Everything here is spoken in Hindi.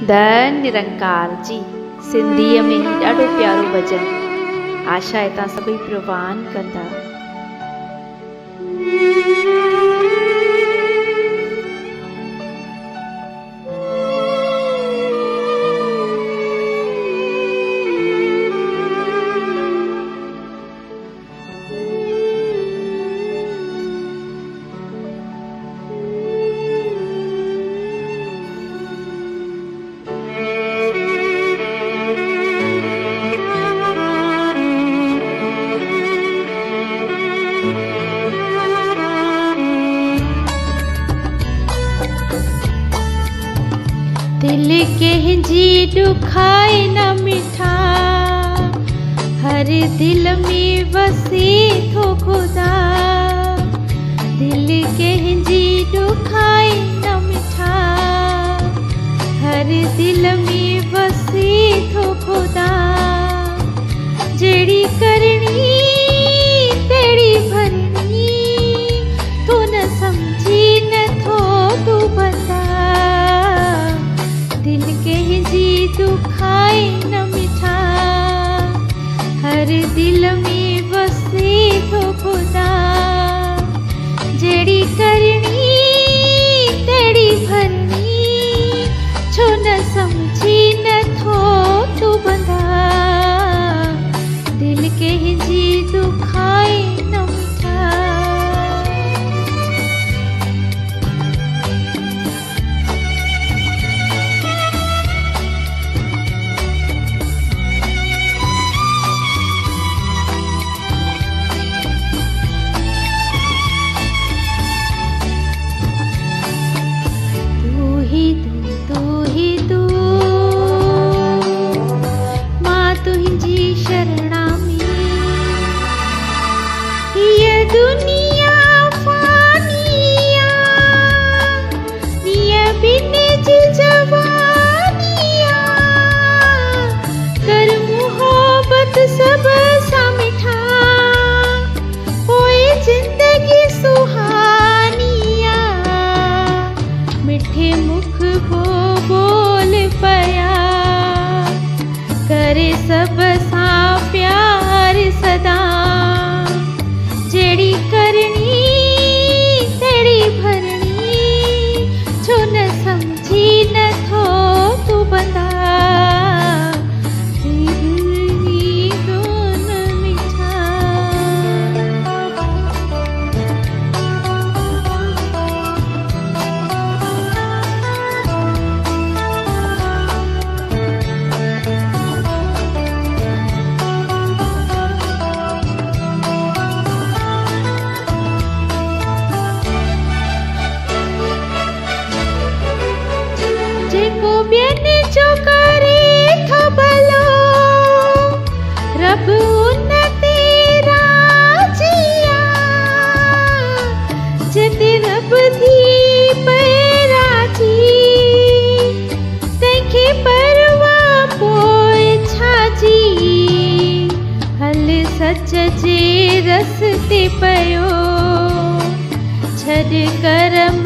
धन निरंकार जी सिंधीअ में ही ॾाढो प्यारो भॼन। आशा आहे तव्हां सभई प्रवान कंदा। दिल के जी दुखाए न मिठा, हर दिल में वसे थो खुदा। दिल के जी दुखाए न मिठा, हर दिल में वसे थो खुदा। जेड़ी करनी तेड़ी भरनी, तू न समझी न थो तू बंदा। दिल के जी दुखाए न मिठा, हर दिल में वसे थो खुदा। जेड़ी करनी तेड़ी भरनी, छो न समझी न थो तू बंदा। दिल के जी दुखाए न मिठा। दुनिया फानिया, निया बिने जी जवानिया। कर मोहब्बत सब सा मिठा, कोई जिंदगी सुहानिया। मिठे मुख वो बोल पया, करे सब सा प्यार सदा। जेड़ी करनी तेड़ी भरनी, छो न समझी न थो तू बंदा। दिल तो न मिठा। जेको ॿियनि जो करे थो भलो, रब उन ते राज़ी आ। जिते रब थी पए राज़ी, तंहिंखे परवाह पोइ छाजी। हल सच जे रस्ते पियो, छॾ करम